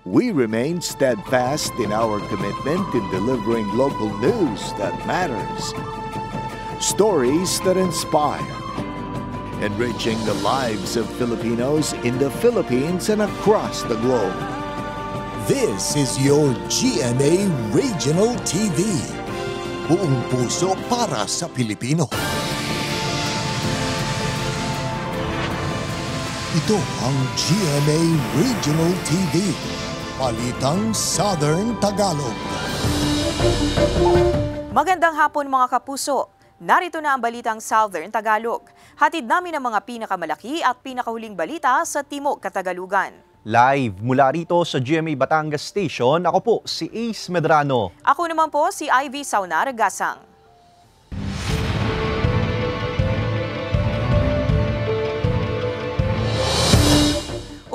We remain steadfast in our commitment in delivering local news that matters, stories that inspire, enriching the lives of Filipinos in the Philippines and across the globe. This is your GMA Regional TV. Buong puso para sa Pilipino. Ito ang GMA Regional TV. Balitang Southern Tagalog. Magandang hapon mga kapuso. Narito na ang Balitang Southern Tagalog. Hatid namin ang mga pinakamalaki at pinakahuling balita sa Timog Katagalugan. Live mula rito sa GMA Batangas Station, ako po si Ace Medrano. Ako naman po si Ivy Saunar-Gasang.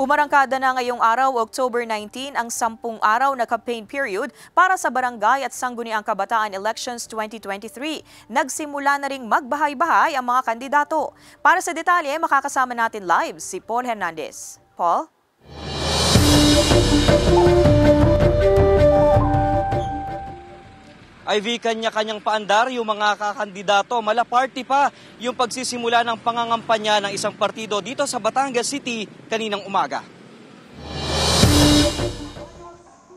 Umarangkada na ngayong araw, October 19, ang 10 araw na campaign period para sa Barangay at Sangguniang Kabataan Elections 2023. Nagsimula na ring magbahay-bahay ang mga kandidato. Para sa detalye, makakasama natin live si Paul Hernandez. Paul? Ivy, kanya-kanyang paandar yung mga kakandidato. Malaparty pa yung pagsisimula ng pangangampanya ng isang partido dito sa Batangas City kaninang umaga.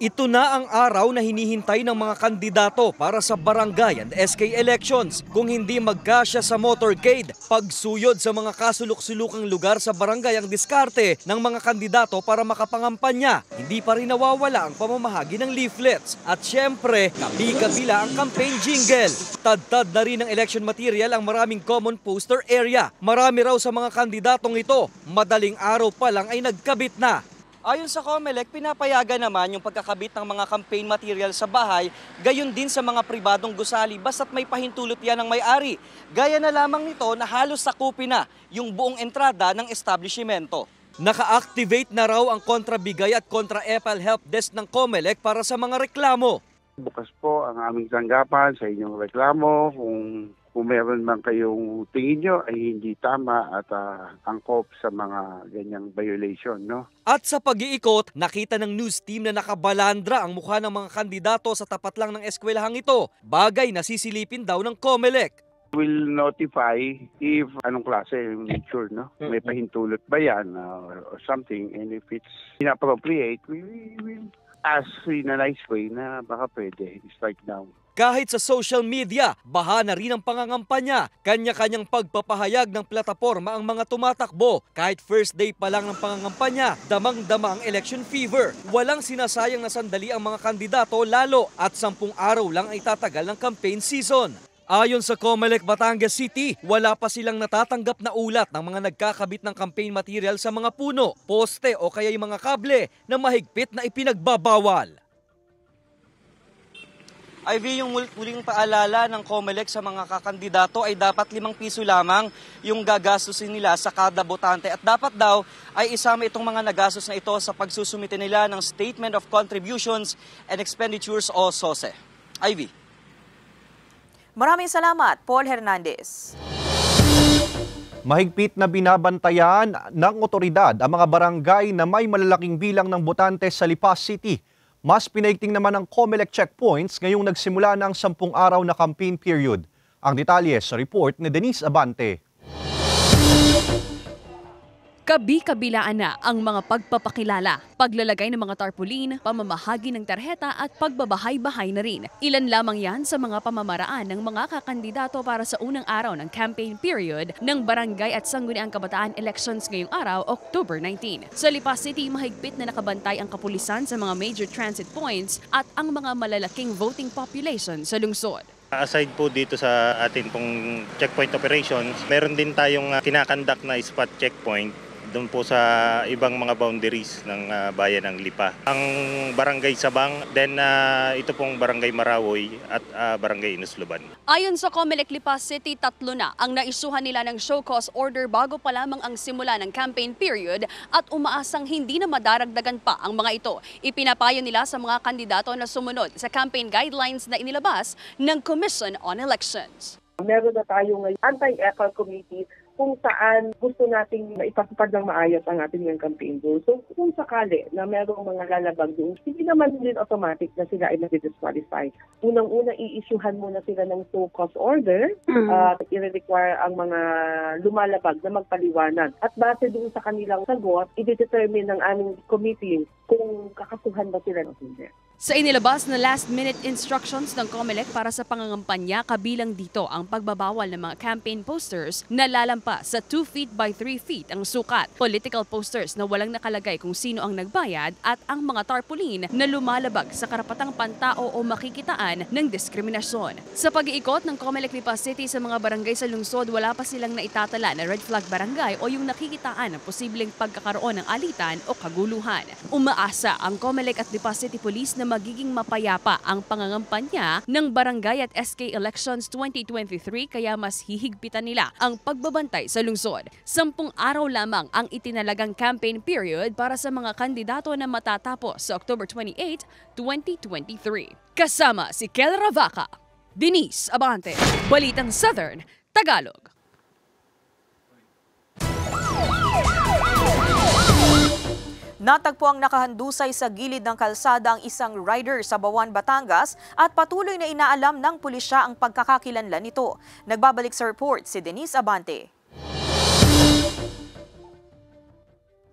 Ito na ang araw na hinihintay ng mga kandidato para sa barangay and SK elections. Kung hindi magkasya sa motorcade, pagsuyod sa mga kasulok-sulukang lugar sa barangay ang diskarte ng mga kandidato para makapangampanya. Hindi pa rin nawawala ang pamamahagi ng leaflets. At syempre, kabi-kabila ang campaign jingle. Tad-tad na rin ng election material ang maraming common poster area. Marami raw sa mga kandidatong ito, madaling araw pa lang ay nagkabit na. Ayon sa COMELEC, pinapayagan naman yung pagkakabit ng mga campaign material sa bahay, gayon din sa mga pribadong gusali basta't may pahintulot yan ng may-ari. Gaya na lamang nito na halos sakupin na yung buong entrada ng establishmento. Naka-activate na raw ang kontrabigay at kontra-EPAL help desk ng COMELEC para sa mga reklamo. Bukas po ang aming tanggapan sa inyong reklamo kung meron man kayong tingin nyo ay hindi tama at angkop sa mga ganyang violation, no? At sa pag-iikot, nakita ng news team na nakabalandra ang mukha ng mga kandidato sa tapat lang ng eskwelahang ito. Bagay na sisilipin daw ng COMELEC. We'll notify if anong klase yung nature, no? May pahintulot ba yan or something, and if it's inappropriate, we will ask in a nice way na baka pwede strike down. Kahit sa social media, baha na rin ang pangangampanya. Kanya-kanyang pagpapahayag ng plataporma ang mga tumatakbo. Kahit first day pa lang ng pangangampanya, damang-dama ang election fever. Walang sinasayang na sandali ang mga kandidato lalo at 10 araw lang ay tatagal ng campaign season. Ayon sa COMELEC Batangas City, wala pa silang natatanggap na ulat ng mga nagkakabit ng campaign material sa mga puno, poste o kaya yung mga kable na mahigpit na ipinagbabawal. Ivy, yung muling paalala ng COMELEC sa mga kakandidato ay dapat 5 piso lamang yung gagastusin nila sa kada botante at dapat daw ay isama itong mga nagastos na ito sa pagsusumite nila ng Statement of Contributions and Expenditures o SOSE. Ivy. Maraming salamat, Paul Hernandez. Mahigpit na binabantayan ng otoridad ang mga barangay na may malalaking bilang ng botante sa Lipa City. Mas pinaigting naman ang COMELEC checkpoints ngayong nagsimula ng 10 araw na campaign period. Ang detalye sa report ni Denise Abante. Kabi-kabilaan na ang mga pagpapakilala, paglalagay ng mga tarpaulin, pamamahagi ng tarheta at pagbabahay-bahay na rin. Ilan lamang yan sa mga pamamaraan ng mga kakandidato para sa unang araw ng campaign period ng Barangay at Sangguniang Kabataan Elections ngayong araw, October 19. Sa Lipa City, mahigpit na nakabantay ang kapulisan sa mga major transit points at ang mga malalaking voting population sa lungsod. Aside po dito sa atin pong checkpoint operations, meron din tayong kinakandak na spot checkpoint doon po sa ibang mga boundaries ng bayan ng Lipa. Ang Barangay Sabang, then ito pong Barangay Marawoy at Barangay Inusluban. Ayon sa COMELEC Lipa City, 3 na ang naisuhan nila ng show cause order bago pa lamang ang simula ng campaign period at umaasang hindi na madaragdagan pa ang mga ito. Ipinapayo nila sa mga kandidato na sumunod sa campaign guidelines na inilabas ng Commission on Elections. Meron na tayong anti-EPAL committee kung saan gusto nating ipatupad ng maayos ang ating yung campaign goal. So kung sakali na merong mga lalabag doon, hindi naman din automatic na sila ay nag-disqualify. Unang-una, i-issuehan muna sila ng show cause order at i-require ang mga lumalabag na magpaliwanag. At base doon sa kanilang sagot, i-determine ng aming committee kung kakasuhan ba sila o hindi. Sa inilabas na last-minute instructions ng COMELEC para sa pangangampanya, kabilang dito ang pagbabawal ng mga campaign posters na lalampas sa 2 feet by 3 feet ang sukat, political posters na walang nakalagay kung sino ang nagbayad at ang mga tarpaulin na lumalabag sa karapatang pantao o makikitaan ng diskriminasyon. Sa pag-iikot ng COMELEC Lipa City sa mga barangay sa lungsod, wala pa silang naitatala na red flag barangay o yung nakikitaan ng posibleng pagkakaroon ng alitan o kaguluhan. Umaasa ang COMELEC at Lipa City Police na magiging mapayapa ang pangangampanya ng barangay at SK Elections 2023 kaya mas hihigpitan nila ang pagbabantay sa lungsod. 10 araw lamang ang itinalagang campaign period para sa mga kandidato na matatapos sa October 28, 2023. Kasama si Kel Ravaca, Denise Abante, Balitang Southern, Tagalog. Natagpo ang nakahandusay sa gilid ng kalsada ang isang rider sa Bawan, Batangas at patuloy na inaalam ng pulisya ang pagkakakilanlan nito. Nagbabalik sa report si Denise Abante.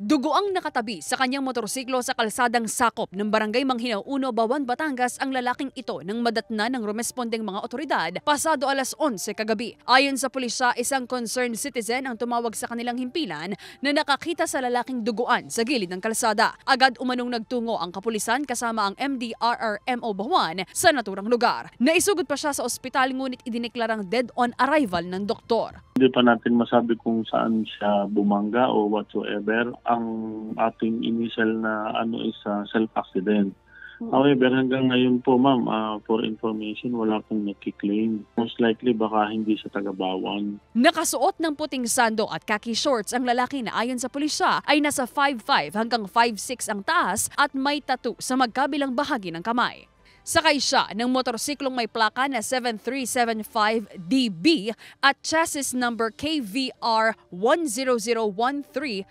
Dugo ang nakatabi sa kanyang motorsiklo sa kalsadang sakop ng Barangay Manghinaw 1, Bawan, Batangas ang lalaking ito nang madatna ng rumespondeng mga otoridad pasado alas 11 kagabi. Ayon sa pulisya, isang concerned citizen ang tumawag sa kanilang himpilan na nakakita sa lalaking duguan sa gilid ng kalsada. Agad umanong nagtungo ang kapulisan kasama ang MDRRMO Bawan sa naturang lugar. Naisugod pa siya sa ospital ngunit idineklarang dead on arrival ng doktor. Hindi pa natin masabi kung saan siya bumangga o whatsoever. Ang ating initial na is self-accident. However, hanggang ngayon po ma'am, for information, wala pong nakiklaim. Most likely baka hindi siya taga-Bawan. Nakasuot ng puting sando at khaki shorts ang lalaki na ayon sa pulisya ay nasa 5'5 hanggang 5'6 ang taas at may tattoo sa magkabilang bahagi ng kamay. Sakay siya ng motorsiklong may plaka na 7375DB at chassis number KVR 1001335.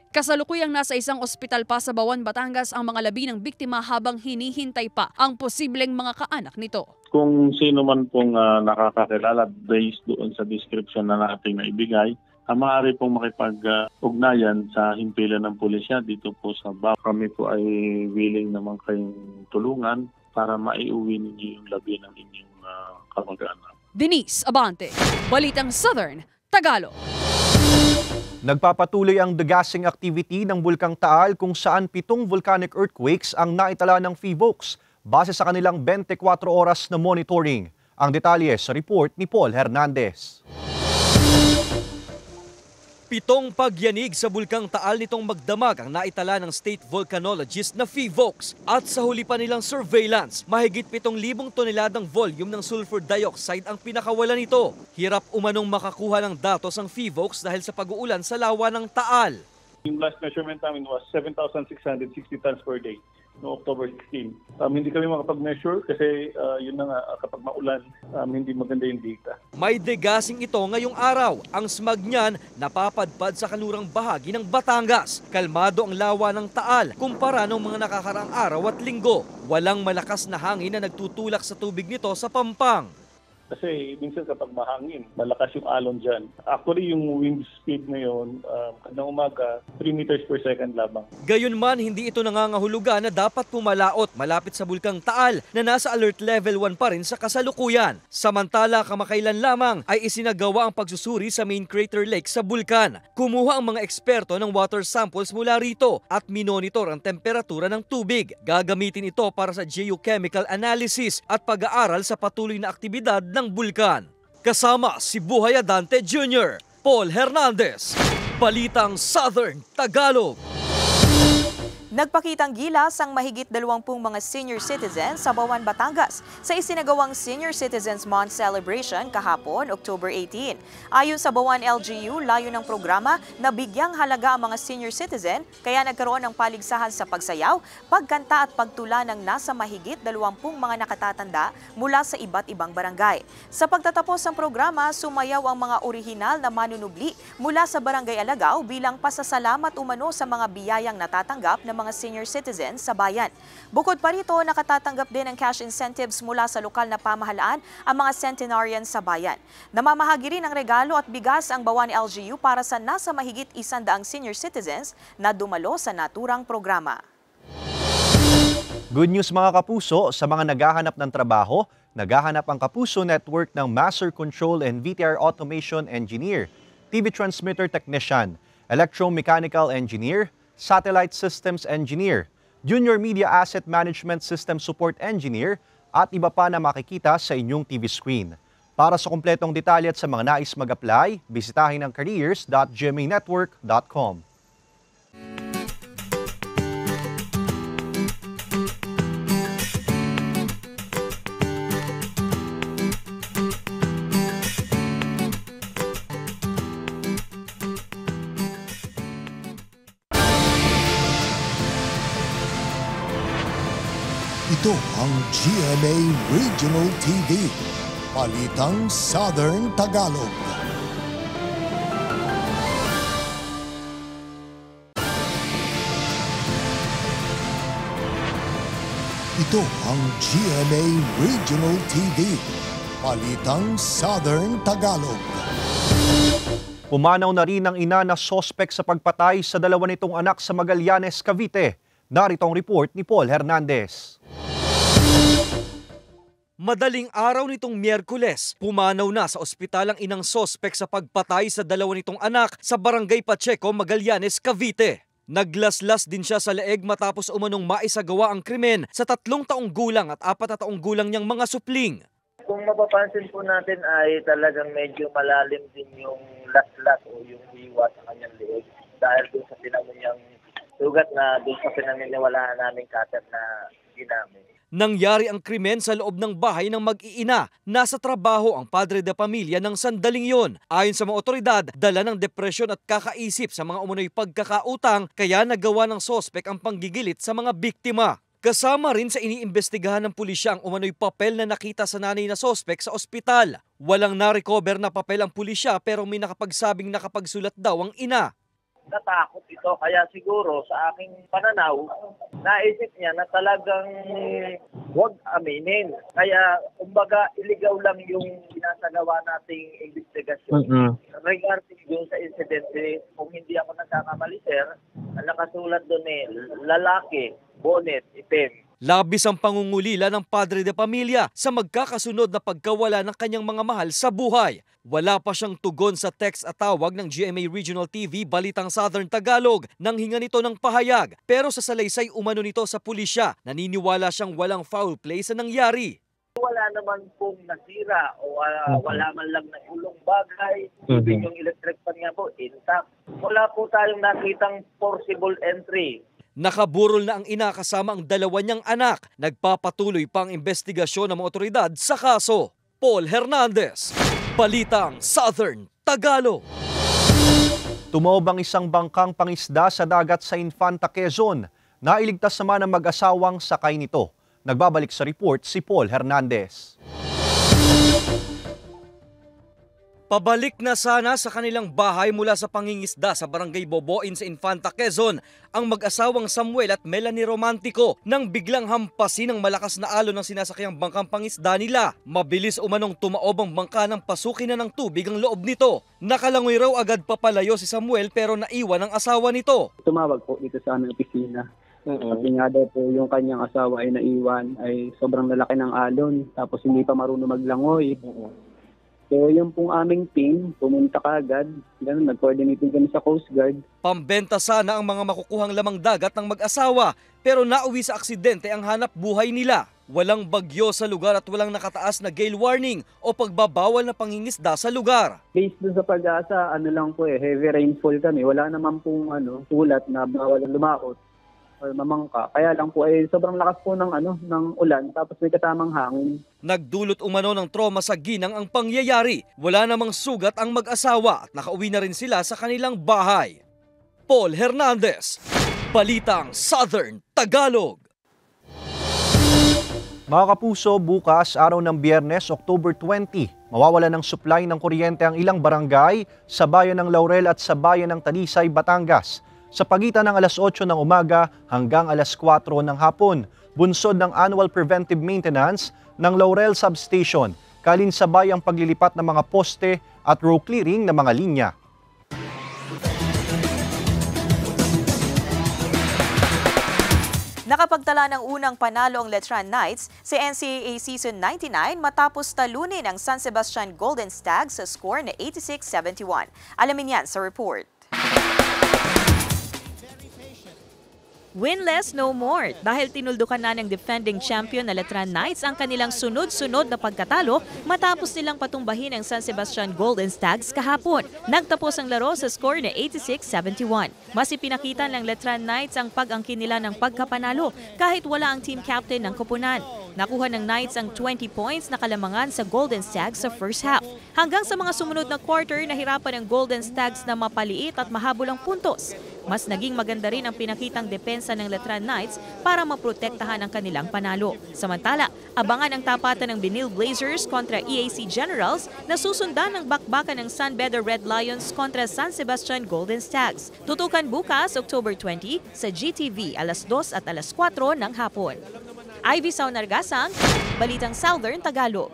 Kasalukuyang nasa isang ospital pa sa Bawan, Batangas ang mga labi ng biktima habang hinihintay pa ang posibleng mga kaanak nito. Kung sino man pong nakakakilala based doon sa description na nating naibigay, maaari pong makipag-ugnayan sa himpilan ng pulisya dito po sa BAP. Kami po ay willing naman kayong tulungan para maiuwi ninyo yung labi ng inyong kamag-anak. Denise Abante, Balitang Southern, Tagalog. Nagpapatuloy ang degassing activity ng Bulkang Taal kung saan 7 volcanic earthquakes ang naitala ng PHIVOLCS base sa kanilang 24 oras na monitoring. Ang detalye sa report ni Paul Hernandez. 7 pagyanig sa Bulkang Taal nitong magdamag ang naitala ng state volcanologist na PHIVOLCS. At sa huli pa nilang surveillance, mahigit 7,000 toneladang volume ng sulfur dioxide ang pinakawalan nito. Hirap umanong makakuha ng datos ang PHIVOLCS dahil sa pag-uulan sa lawa ng Taal. Yung last measurement namin was 7,660 tons per day no October 16. Hindi kami makapag-measure kasi yun na nga, kapag maulan, hindi maganda yung data. May degassing ito ngayong araw. Ang smog niyan napapadpad sa kanlurang bahagi ng Batangas. Kalmado ang lawa ng Taal kumpara ng mga nakakaraang araw at linggo. Walang malakas na hangin na nagtutulak sa tubig nito sa Pampang. Kasi minsan kapag mahangin, malakas yung alon dyan. Actually, yung wind speed ngayon, kadang umaga, 3 meters per second lamang. Gayunman, hindi ito nangangahulugan na dapat pumalaot malapit sa Bulkang Taal na nasa alert level 1 pa rin sa kasalukuyan. Samantala, kamakailan lamang ay isinagawa ang pagsusuri sa main crater lake sa bulkan. Kumuha ang mga eksperto ng water samples mula rito at minonitor ang temperatura ng tubig. Gagamitin ito para sa geochemical analysis at pag-aaral sa patuloy na aktibidad ng bulkan. Kasama si Buhay Adante Jr., Paul Hernandez, Balitang Southern Tagalog. Nagpakitang gilas ang mahigit 20 mga senior citizens sa Bawan, Batangas sa isinagawang Senior Citizens Month Celebration kahapon, October 18. Ayon sa Bawan LGU, layo ng programa na bigyang halaga ang mga senior citizen kaya nagkaroon ng paligsahan sa pagsayaw, pagkanta at pagtula ng nasa mahigit 20 mga nakatatanda mula sa iba't ibang barangay. Sa pagtatapos ng programa, sumayaw ang mga orihinal na manunubli mula sa Barangay Alagaw bilang pasasalamat umano sa mga biyayang natatanggap ng mga senior citizens sa bayan. Bukod pa rito, nakatatanggap din ng cash incentives mula sa lokal na pamahalaan ang mga centenarians sa bayan. Namamahagi rin ng regalo at bigas ang Bawan LGU para sa nasa mahigit 100 senior citizens na dumalo sa naturang programa. Good news mga kapuso, sa mga naghahanap ng trabaho, naghahanap ang Kapuso Network ng Master Control and VTR Automation Engineer, TV Transmitter Technician, Electromechanical Engineer, Satellite Systems Engineer, Junior Media Asset Management System Support Engineer at iba pa na makikita sa inyong TV screen. Para sa kumpletong detalye at sa mga nais mag-apply, bisitahin ang careers.gmanetwork.com. Ito ang GMA Regional TV, Balitang Southern Tagalog. Ito ang GMA Regional TV, Balitang Southern Tagalog. Pumanaw na rin ang ina na sospek sa pagpatay sa dalawa nitong anak sa Magallanes, Cavite. Narito ang report ni Paul Hernandez. Madaling araw nitong Miyerkules, pumanaw na sa ospital ang inang sospek sa pagpatay sa dalawa nitong anak sa Barangay Pacheco, Magallanes, Cavite. Naglaslas din siya sa leeg matapos umanong maisagawa ang krimen sa 3 taong gulang at 4 na taong gulang niyang mga supling. Kung mapapansin po natin ay talagang medyo malalim din yung laslas o yung hiwa sa kanyang leeg dahil doon sa tinamo niyang sugat na doon sa pinaniniwalaan naming cutter na ginamit. Nangyari ang krimen sa loob ng bahay ng mag-iina. Nasa trabaho ang padre de pamilya ng sandaling yon. Ayon sa mga otoridad, dala ng depresyon at kakaisip sa mga umunoy pagkakautang kaya nagawa ng sospek ang panggigilit sa mga biktima. Kasama rin sa iniimbestigahan ng pulisya ang umano'y papel na nakita sa nanay na sospek sa ospital. Walang na-recover na papel ang pulisya pero may nakapagsabing nakapagsulat daw ang ina. Natakot ito kaya siguro sa aking pananaw, naisip niya na talagang huwag aminin. Kaya kumbaga iligaw lang yung sinasagawa nating investigasyon. Regarding yung sa insidente, kung hindi ako nagkakamali sir, nakasulat doon lalaki, bonnet, itim. Labis ang pangungulila ng padre de pamilya sa magkakasunod na pagkawala ng kanyang mga mahal sa buhay. Wala pa siyang tugon sa text at tawag ng GMA Regional TV Balitang Southern Tagalog nang hinga nito ng pahayag. Pero sa salaysay umano nito sa pulisya, naniniwala siyang walang foul play sa nangyari. Wala naman pong nasira o wala man lang na ulong bagay. Even yung electric fan nga po, intact. Wala po tayong nakitang forcible entry. Nakaburol na ang ina kasama ang dalawa niyang anak. Nagpapatuloy pa ang investigasyon ng mga otoridad sa kaso. Paul Hernandez, Balitang Southern Tagalog. Tumaob ang isang bangkang pangisda sa dagat sa Infanta, Quezon. Nailigtas naman ang mag-asawang sakay nito. Nagbabalik sa report si Paul Hernandez. Pabalik na sana sa kanilang bahay mula sa pangingisda sa Barangay Boboin sa Infanta, Quezon ang mag-asawang Samuel at Melanie Romantico nang biglang hampasin ng malakas na alon ng sinasakyang bangkang pangisda nila. Mabilis umanong tumaob ang bangka nang pasukin na ng tubig ang loob nito. Nakalangoy raw agad papalayo si Samuel pero naiwan ang asawa nito. Tumawag po dito sa aming opisina. Sabi nga daw po yung kanyang asawa ay naiwan ay sobrang lalaki ng alon tapos hindi pa marunong maglangoy. So yung pong aming team, pumunta kaagad, nag-coordinate kami sa Coast Guard. Pambenta sana ang mga makukuhang lamang dagat ng mag-asawa pero nauwi sa aksidente ang hanap buhay nila. Walang bagyo sa lugar at walang nakataas na gale warning o pagbabawal na pangingisda sa lugar. Based dun sa pag-asa, lang po heavy rainfall kami. Wala naman pong sulat na bawal lumaot. or mamangka. Kaya lang po ay sobrang lakas po ng ulan tapos may kasamang hangin. Nagdulot umano ng trauma sa ginang ang pangyayari. Wala namang sugat ang mag-asawa at nakauwi na rin sila sa kanilang bahay. Paul Hernandez, Balitang Southern Tagalog. Mga kapuso, bukas, araw ng Biyernes, October 20, mawawala ng supply ng kuryente ang ilang barangay sa bayan ng Laurel at sa bayan ng Talisay, Batangas. Sa pagitan ng alas 8 ng umaga hanggang alas 4 ng hapon, bunsod ng annual preventive maintenance ng Laurel Substation, kalinsabay ang paglilipat ng mga poste at row clearing ng mga linya. Nakapagtala ng unang panalo ang Letran Knights sa NCAA Season 99 matapos talunin ang San Sebastian Golden Stags sa score na 86-71. Alamin yan sa report. Winless no more dahil tinuldukan na ng defending champion na Letran Knights ang kanilang sunod-sunod na pagkatalo matapos nilang patumbahin ang San Sebastian Golden Stags kahapon. Nagtapos ang laro sa score na 86-71. Mas ipinakita ng Letran Knights ang pag-angkin nila ng pagkapanalo kahit wala ang team captain ng koponan. Nakuha ng Knights ang 20 points na kalamangan sa Golden Stags sa first half. Hanggang sa mga sumunod na quarter, nahirapan ang Golden Stags na mapaliit at mahabol ang puntos. Mas naging maganda rin ang pinakitang depensa ng Letran Knights para maprotektahan ang kanilang panalo. Samantala, abangan ang tapatan ng Benil Blazers kontra EAC Generals na susundan ng bakbakan ng San Beda Red Lions kontra San Sebastian Golden Stags. Tutukan bukas, October 20, sa GTV alas 2 at alas 4 ng hapon. Ivy Saunargasang, Balitang Southern Tagalog.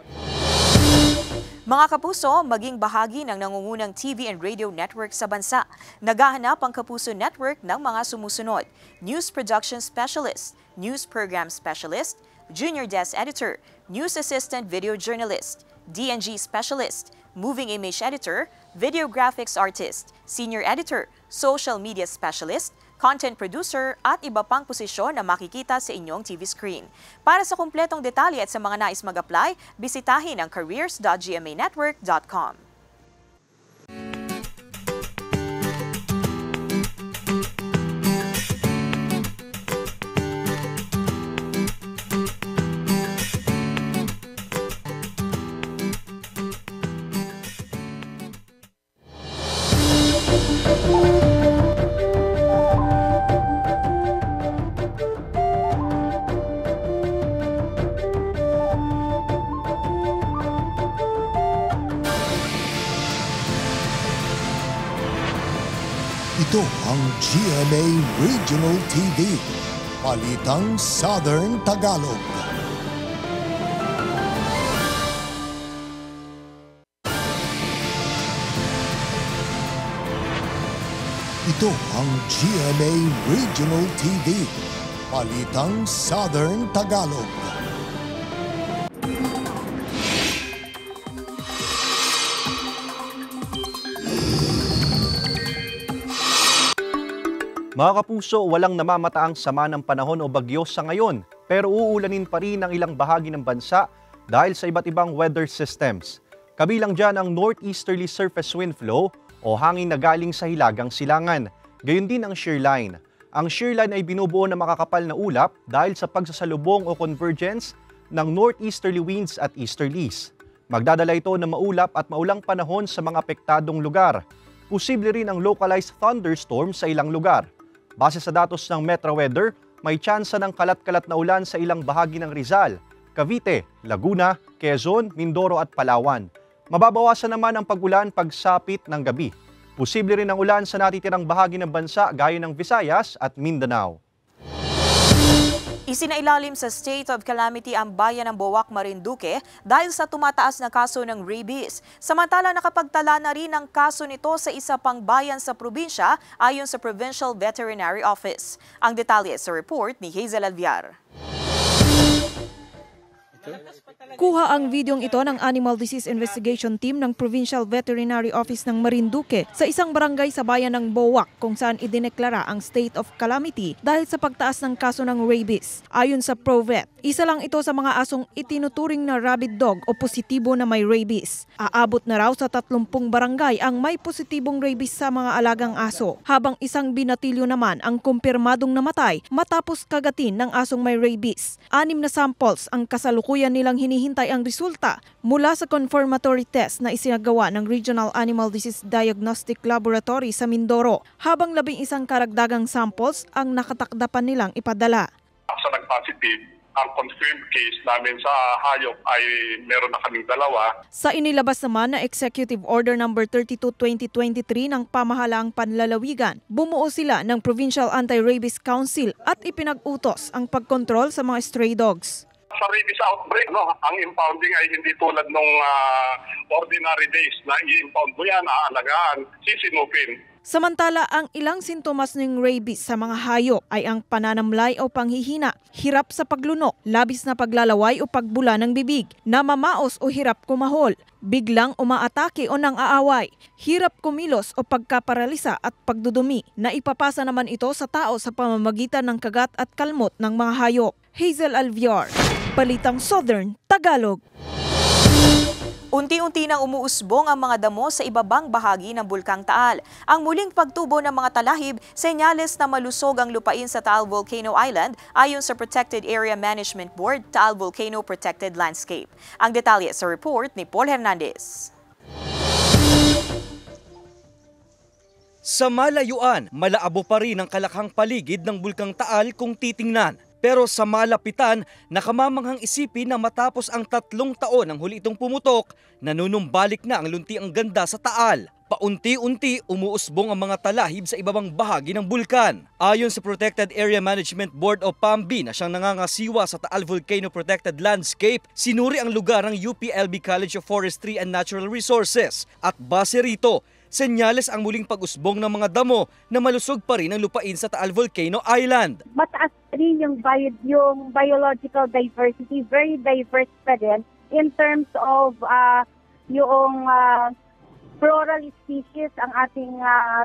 Mga kapuso, maging bahagi ng nangungunang TV and radio network sa bansa. Naghahanap ang Kapuso Network ng mga sumusunod: News Production Specialist, News Program Specialist, Junior Desk Editor, News Assistant Video Journalist, D&G Specialist, Moving Image Editor, Video Graphics Artist, Senior Editor, Social Media Specialist, Content Producer at iba pang posisyon na makikita sa inyong TV screen. Para sa kumpletong detalye at sa mga nais mag-apply, bisitahin ang careers.gmanetwork.com. Ito ang GMA Regional TV, Balitang Southern Tagalog. Ito ang GMA Regional TV, Balitang Southern Tagalog. Mga kapuso, walang namamataang sama ng panahon o bagyo sa ngayon, pero uulanin pa rin ang ilang bahagi ng bansa dahil sa iba't ibang weather systems. Kabilang dyan ang northeasterly surface wind flow o hangin na galing sa hilagang silangan. Gayon din ang shear line. Ang shear line ay binubuo ng makakapal na ulap dahil sa pagsasalubong o convergence ng northeasterly winds at easterlies. Magdadala ito ng maulap at maulang panahon sa mga apektadong lugar. Posible rin ang localized thunderstorm sa ilang lugar. Base sa datos ng Metro Weather, may tsansa ng kalat-kalat na ulan sa ilang bahagi ng Rizal, Cavite, Laguna, Quezon, Mindoro at Palawan. Mababawasan naman ang pag-ulan pagsapit ng gabi. Posible rin ang ulan sa natitirang bahagi ng bansa gaya ng Visayas at Mindanao. Isinailalim sa state of calamity ang bayan ng Boac, Marinduque dahil sa tumataas na kaso ng rabies. Samantala, nakapagtala na rin ang kaso nito sa isa pang bayan sa probinsya ayon sa Provincial Veterinary Office. Ang detalye sa report ni Hazel Alviar. Kuha ang videong ito ng Animal Disease Investigation Team ng Provincial Veterinary Office ng Marinduque sa isang barangay sa bayan ng Boac kung saan idineklara ang state of calamity dahil sa pagtaas ng kaso ng rabies. Ayon sa ProVet, isa lang ito sa mga asong itinuturing na rabid dog o positibo na may rabies. Aabot na raw sa 30 barangay ang may positibong rabies sa mga alagang aso, habang isang binatilyo naman ang kumpirmadong namatay matapos kagatin ng asong may rabies. 6 na samples ang kasalukuyan nilang hinihintay ang resulta mula sa confirmatory test na isinagawa ng Regional Animal Disease Diagnostic Laboratory sa Mindoro, habang 11 karagdagang samples ang nakatakdapan nilang ipadala. Sa nag-positive, ang confirmed case namin sa hayop ay meron na kaming 2. Sa inilabas naman na Executive Order No. 32/2023 ng Pamahalaang Panlalawigan, bumuo sila ng Provincial Anti-Rabies Council at ipinag-utos ang pagkontrol sa mga stray dogs. Sa rabies outbreak, ang impounding ay hindi tulad ng ordinary days na i-impound mo yan, aalagaan, sisinupin. Samantala, ang ilang sintomas ng rabies sa mga hayop ay ang pananamlay o panghihina, hirap sa paglunok, labis na paglalaway o pagbula ng bibig, namamaos o hirap kumahol, biglang umaatake o nang-aaway, hirap kumilos o pagkaparalisa at pagdudumi, na ipapasa naman ito sa tao sa pamamagitan ng kagat at kalmot ng mga hayop. Hazel Alviar, Balitang Southern Tagalog. Unti-unti nang umuusbong ang mga damo sa ibabang bahagi ng Bulkang Taal. Ang muling pagtubo ng mga talahib, senyales na malusog ang lupain sa Taal Volcano Island ayon sa Protected Area Management Board, Taal Volcano Protected Landscape. Ang detalye sa report ni Paul Hernandez. Sa malayuan, malaabo pa rin ang kalakhang paligid ng Bulkang Taal kung titingnan. Pero sa malapitan, nakamamanghang isipin na matapos ang 3 taon ang huli itong pumutok, nanunumbalik na ang luntiang ganda sa Taal. Paunti-unti umuusbong ang mga talahib sa ibabang bahagi ng bulkan. Ayon sa Protected Area Management Board o PAMB na siyang nangangasiwa sa Taal Volcano Protected Landscape, sinuri ang lugar ng UPLB College of Forestry and Natural Resources. At base rito, senyales ang muling pag-usbong ng mga damo na malusog pa rin ang lupain sa Taal Volcano Island. Mataas rin yung biological diversity, very diverse pa rin in terms of yung floral species ang ating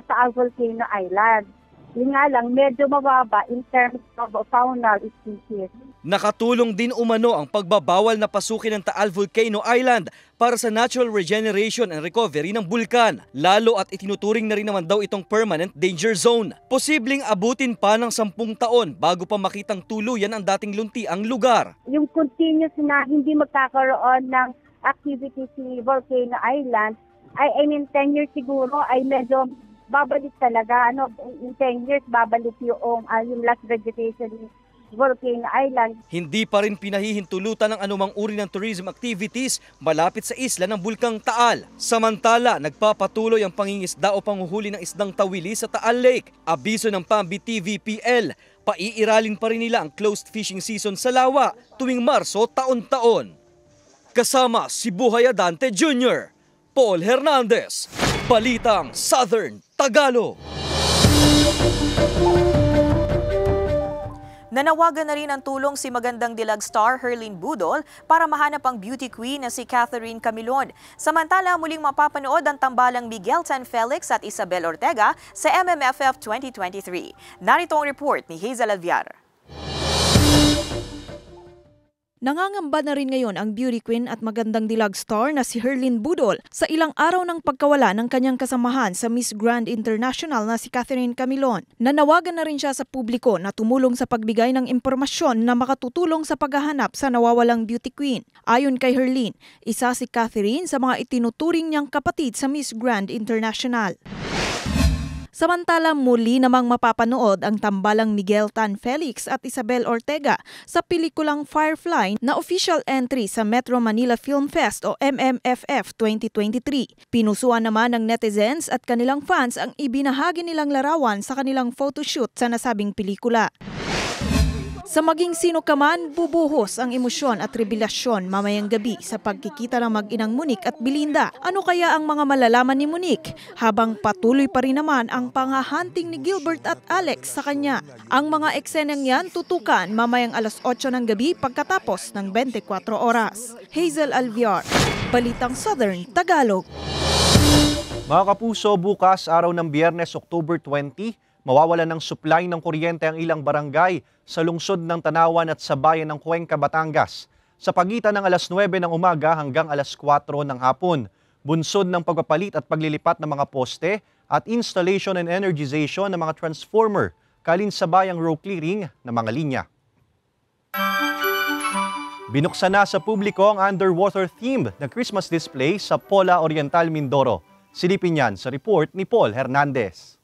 Taal Volcano Island. Yun nga lang, medyo mababa in terms of faunal species. Nakatulong din umano ang pagbabawal na pasukin ng Taal Volcano Island para sa natural regeneration and recovery ng bulkan. Lalo at itinuturing na rin naman daw itong permanent danger zone. Posibleng abutin pa ng 10 taon bago pa makitang tuluyan ang dating lunti ang lugar. Yung continuous na hindi magkakaroon ng activity si Volcano Island, I mean 10 years siguro ay medyo babalik talaga. In 10 years babalik yung last vegetation ni Volcano Island. Hindi pa rin pinahihintulutan ng anumang uri ng tourism activities malapit sa isla ng Bulkang Taal. Samantala, nagpapatuloy ang pangingisda o panghuhuli ng isdang tawili sa Taal Lake. Abiso ng PAMB TVPL, paiiralin pa rin nila ang closed fishing season sa lawa tuwing Marso taon-taon. Kasama si Buhay Adante Jr., Paul Hernandez, Balitang Southern Tagalog. Nanawagan na rin ang tulong si Magandang Dilag star Herlin Budol para mahanap ang beauty queen na si Catherine Camilon. Samantala, muling mapapanood ang tambalang Miguel Tan Felix at Isabel Ortega sa MMFF 2023. Narito ang report ni Hazel Alviar. Nangangamba na rin ngayon ang beauty queen at Magandang Dilag star na si Herlin Budol sa ilang araw ng pagkawala ng kanyang kasamahan sa Miss Grand International na si Catherine Camilon. Nanawagan na rin siya sa publiko na tumulong sa pagbigay ng impormasyon na makatutulong sa paghahanap sa nawawalang beauty queen. Ayon kay Herlin, isa si Catherine sa mga itinuturing niyang kapatid sa Miss Grand International. Samantala, muli namang mapapanood ang tambalang Miguel Tan Felix at Isabel Ortega sa pelikulang Firefly na official entry sa Metro Manila Film Fest o MMFF 2023. Pinusuan naman ng netizens at kanilang fans ang ibinahagi nilang larawan sa kanilang photoshoot sa nasabing pelikula. Sa maging sino ka man, bubuhos ang emosyon at revelasyon mamayang gabi sa pagkikita ng mag-inang Monique at Belinda. Ano kaya ang mga malalaman ni Monique habang patuloy pa rin naman ang panghahanting ni Gilbert at Alex sa kanya? Ang mga eksenang yan tutukan mamayang alas 8 ng gabi pagkatapos ng 24 oras. Hazel Alviar, Balitang Southern Tagalog. Mga kapuso, bukas araw ng Biyernes, October 20, mawawalan ng supply ng kuryente ang ilang barangay sa lungsod ng Tanawan at sa bayan ng Cuenca, Batangas sa pagitan ng alas 9 ng umaga hanggang alas 4 ng hapon. Bunsod ng pagpapalit at paglilipat ng mga poste at installation and energization ng mga transformer kalinsabayang row clearing ng mga linya. Binuksan na sa publiko ang underwater-themed na Christmas display sa Pola Oriental, Mindoro. Silipin yan sa report ni Paul Hernandez.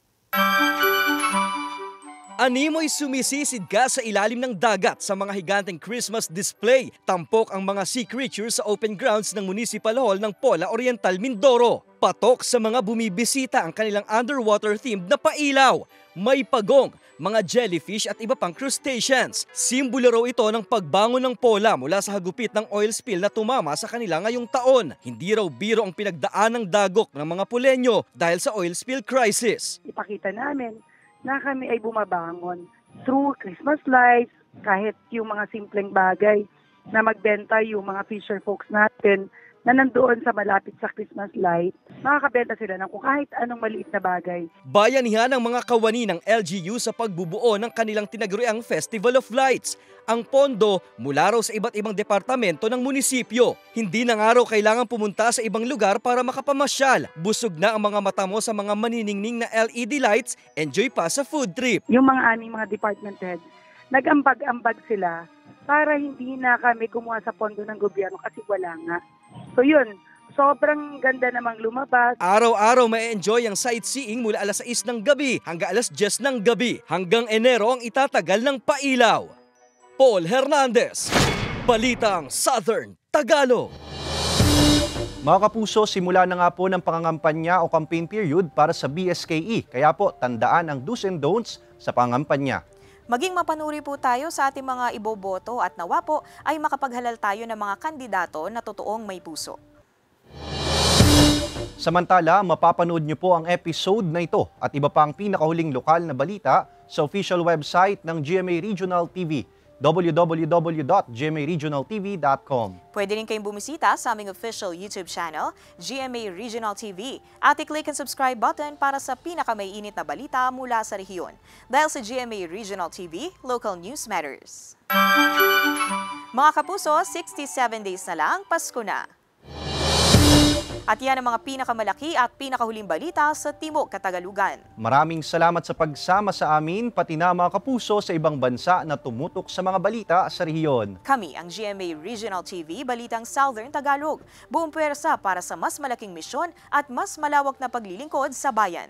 Animoy sumisisid ka sa ilalim ng dagat sa mga higanteng Christmas display. Tampok ang mga sea creatures sa open grounds ng Municipal Hall ng Pola Oriental, Mindoro. Patok sa mga bumibisita ang kanilang underwater-themed na pailaw. May pagong, mga jellyfish at iba pang crustaceans. Simbolo raw ito ng pagbangon ng Pola mula sa hagupit ng oil spill na tumama sa kanila ngayong taon. Hindi raw biro ang pinagdaan ng dagok ng mga Polenyo dahil sa oil spill crisis. Ipakita namin na kami ay bumabangon through Christmas lights, kahit yung mga simpleng bagay na magbenta yung mga fisher folks natin na nandoon sa malapit sa Christmas light, makakabenta sila ng kung kahit anong maliit na bagay. Bayanihan ng mga kawani ng LGU sa pagbubuo ng kanilang tinaguriang Festival of Lights. Ang pondo mula raw sa iba't ibang departamento ng munisipyo. Hindi na nga raw kailangan pumunta sa ibang lugar para makapamasyal. Busog na ang mga mata mo sa mga maniningning na LED lights, enjoy pa sa food trip. Yung mga aming mga department heads, nag-ambag-ambag sila para hindi na kami kumuha sa pondo ng gobyerno kasi wala nga. So yun, sobrang ganda namang lumabas. Araw-araw may enjoy ang sightseeing mula alas 6 ng gabi hanggang alas 10 ng gabi. Hanggang Enero ang itatagal ng pailaw. Paul Hernandez, Balitang Southern Tagalog. Mga kapuso, simula na nga po ng pangangampanya o campaign period para sa BSKE. Kaya po, tandaan ang do's and don'ts sa pangangampanya. Maging mapanuri po tayo sa ating mga iboboto at nawa po ay makapaghalal tayo ng mga kandidato na totoong may puso. Samantala, mapapanood niyo po ang episode na ito at iba pang pinakahuling lokal na balita sa official website ng GMA Regional TV, www.gmaregionaltv.com. Pwede rin kayong bumisita sa aming official YouTube channel, GMA Regional TV, at i-click ang subscribe button para sa pinakamaiinit na balita mula sa rehiyon. Dahil sa GMA Regional TV, local news matters. Mga kapuso, 67 days na lang, Pasko na. At yan ang mga pinakamalaki at pinakahuling balita sa Timog Katagalugan. Maraming salamat sa pagsama sa amin, pati na mga kapuso sa ibang bansa na tumutok sa mga balita sa rehiyon. Kami ang GMA Regional TV, Balitang Southern Tagalog. Buong pwersa para sa mas malaking misyon at mas malawak na paglilingkod sa bayan.